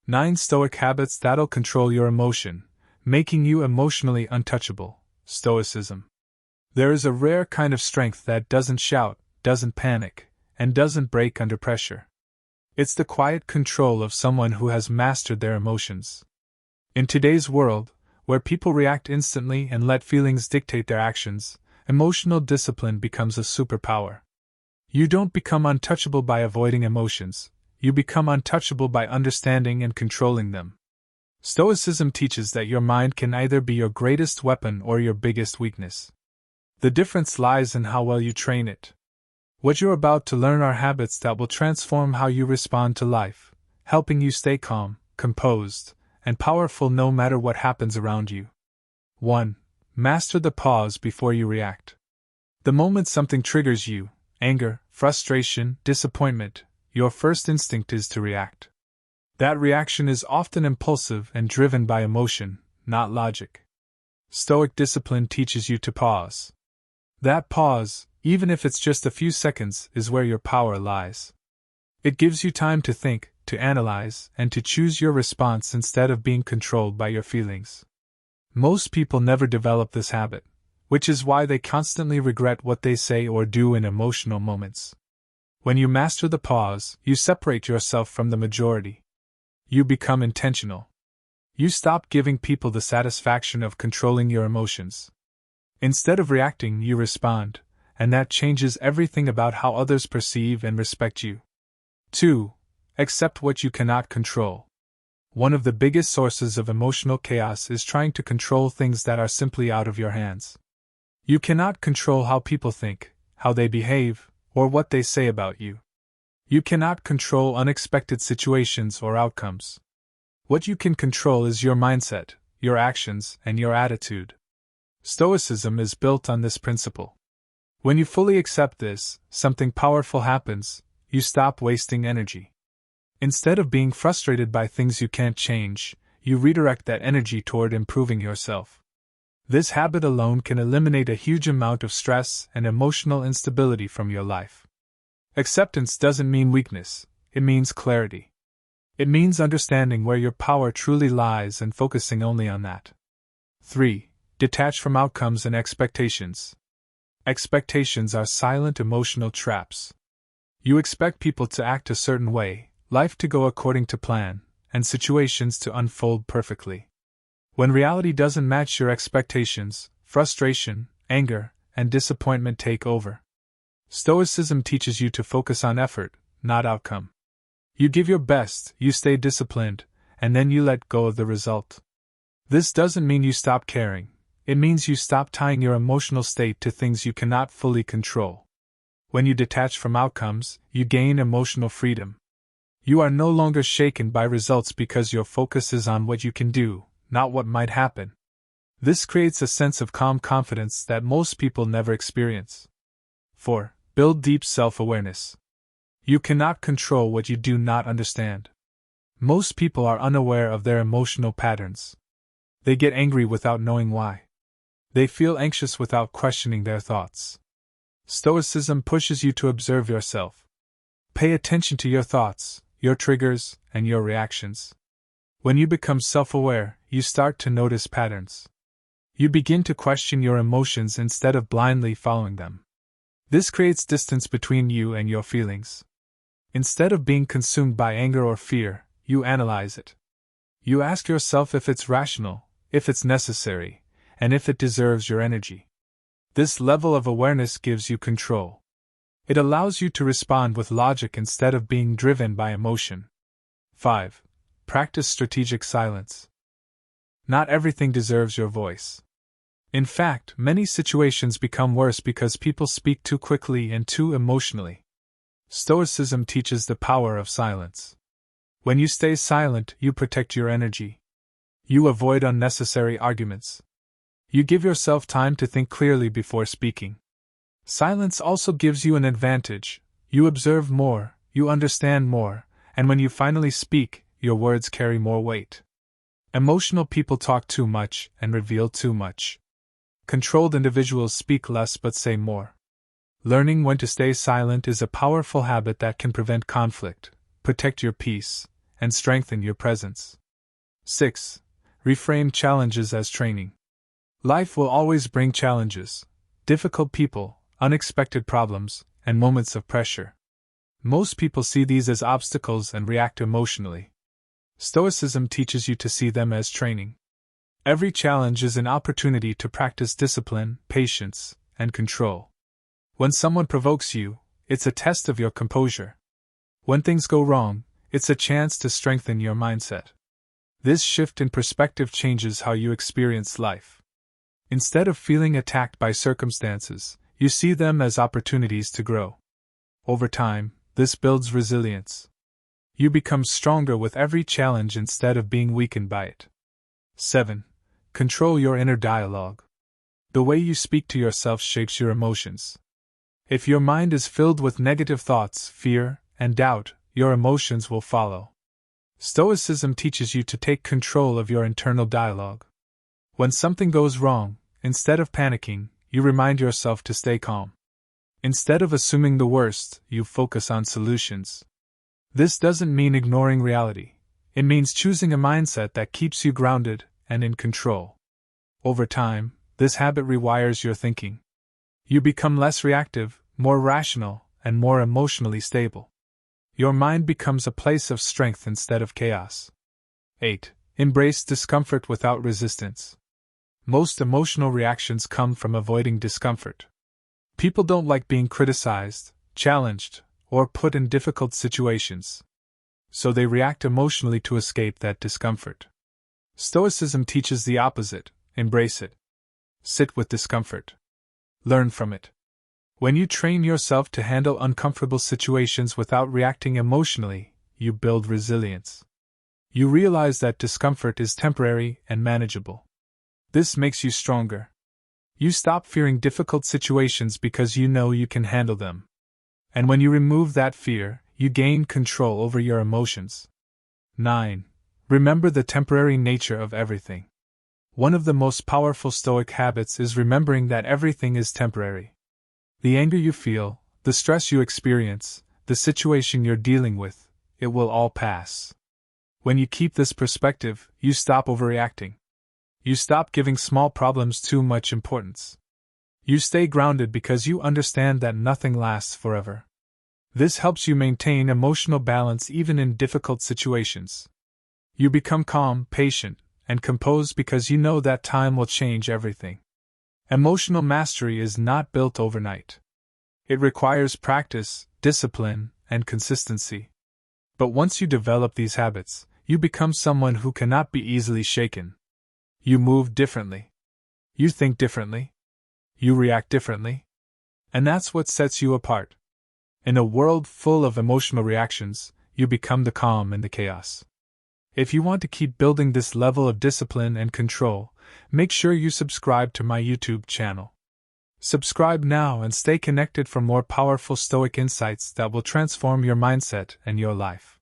9 Stoic habits that'll control your emotion, making you emotionally untouchable. Stoicism. There is a rare kind of strength that doesn't shout, doesn't panic, and doesn't break under pressure. It's the quiet control of someone who has mastered their emotions. In today's world, where people react instantly and let feelings dictate their actions, emotional discipline becomes a superpower. You don't become untouchable by avoiding emotions, you become untouchable by understanding and controlling them. Stoicism teaches that your mind can either be your greatest weapon or your biggest weakness. The difference lies in how well you train it. What you're about to learn are habits that will transform how you respond to life, helping you stay calm, composed, and powerful no matter what happens around you. 1. Master the pause before you react. The moment something triggers you, anger, frustration, disappointment, your first instinct is to react. That reaction is often impulsive and driven by emotion, not logic. Stoic discipline teaches you to pause. That pause, even if it's just a few seconds, is where your power lies. It gives you time to think, to analyze, and to choose your response instead of being controlled by your feelings. Most people never develop this habit, which is why they constantly regret what they say or do in emotional moments. When you master the pause, you separate yourself from the majority. You become intentional. You stop giving people the satisfaction of controlling your emotions. Instead of reacting, you respond, and that changes everything about how others perceive and respect you. 2. Accept what you cannot control. One of the biggest sources of emotional chaos is trying to control things that are simply out of your hands. You cannot control how people think, how they behave, or what they say about you. You cannot control unexpected situations or outcomes. What you can control is your mindset, your actions, and your attitude. Stoicism is built on this principle. When you fully accept this, something powerful happens. You stop wasting energy. Instead of being frustrated by things you can't change, you redirect that energy toward improving yourself. This habit alone can eliminate a huge amount of stress and emotional instability from your life. Acceptance doesn't mean weakness, it means clarity. It means understanding where your power truly lies and focusing only on that. 3. Detach from outcomes and expectations. Expectations are silent emotional traps. You expect people to act a certain way, life to go according to plan, and situations to unfold perfectly. When reality doesn't match your expectations, frustration, anger, and disappointment take over. Stoicism teaches you to focus on effort, not outcome. You give your best, you stay disciplined, and then you let go of the result. This doesn't mean you stop caring, it means you stop tying your emotional state to things you cannot fully control. When you detach from outcomes, you gain emotional freedom. You are no longer shaken by results because your focus is on what you can do, not what might happen. This creates a sense of calm confidence that most people never experience. 4. Build deep self-awareness. You cannot control what you do not understand. Most people are unaware of their emotional patterns. They get angry without knowing why. They feel anxious without questioning their thoughts. Stoicism pushes you to observe yourself. Pay attention to your thoughts, your triggers, and your reactions. When you become self-aware, you start to notice patterns. You begin to question your emotions instead of blindly following them. This creates distance between you and your feelings. Instead of being consumed by anger or fear, you analyze it. You ask yourself if it's rational, if it's necessary, and if it deserves your energy. This level of awareness gives you control. It allows you to respond with logic instead of being driven by emotion. 5. Practice strategic silence. Not everything deserves your voice. In fact, many situations become worse because people speak too quickly and too emotionally. Stoicism teaches the power of silence. When you stay silent, you protect your energy. You avoid unnecessary arguments. You give yourself time to think clearly before speaking. Silence also gives you an advantage. You observe more, you understand more, and when you finally speak, your words carry more weight. Emotional people talk too much and reveal too much. Controlled individuals speak less but say more. Learning when to stay silent is a powerful habit that can prevent conflict, protect your peace, and strengthen your presence. 6. Reframe challenges as training. Life will always bring challenges, difficult people, unexpected problems, and moments of pressure. Most people see these as obstacles and react emotionally. Stoicism teaches you to see them as training. Every challenge is an opportunity to practice discipline, patience, and control. When someone provokes you, it's a test of your composure. When things go wrong, it's a chance to strengthen your mindset. This shift in perspective changes how you experience life. Instead of feeling attacked by circumstances, you see them as opportunities to grow. Over time, this builds resilience. You become stronger with every challenge instead of being weakened by it. 7. Control your inner dialogue. The way you speak to yourself shapes your emotions. If your mind is filled with negative thoughts, fear, and doubt, your emotions will follow. Stoicism teaches you to take control of your internal dialogue. When something goes wrong, instead of panicking, you remind yourself to stay calm. Instead of assuming the worst, you focus on solutions. This doesn't mean ignoring reality. It means choosing a mindset that keeps you grounded and in control. Over time, this habit rewires your thinking. You become less reactive, more rational, and more emotionally stable. Your mind becomes a place of strength instead of chaos. 8. Embrace discomfort without resistance. Most emotional reactions come from avoiding discomfort. People don't like being criticized, challenged, or put in difficult situations. So they react emotionally to escape that discomfort. Stoicism teaches the opposite: embrace it. Sit with discomfort. Learn from it. When you train yourself to handle uncomfortable situations without reacting emotionally, you build resilience. You realize that discomfort is temporary and manageable. This makes you stronger. You stop fearing difficult situations because you know you can handle them. And when you remove that fear, you gain control over your emotions. 9. Remember the temporary nature of everything. One of the most powerful Stoic habits is remembering that everything is temporary. The anger you feel, the stress you experience, the situation you're dealing with, it will all pass. When you keep this perspective, you stop overreacting. You stop giving small problems too much importance. You stay grounded because you understand that nothing lasts forever. This helps you maintain emotional balance even in difficult situations. You become calm, patient, and composed because you know that time will change everything. Emotional mastery is not built overnight. It requires practice, discipline, and consistency. But once you develop these habits, you become someone who cannot be easily shaken. You move differently. You think differently. You react differently. And that's what sets you apart. In a world full of emotional reactions, you become the calm in the chaos. If you want to keep building this level of discipline and control, make sure you subscribe to my YouTube channel. Subscribe now and stay connected for more powerful Stoic insights that will transform your mindset and your life.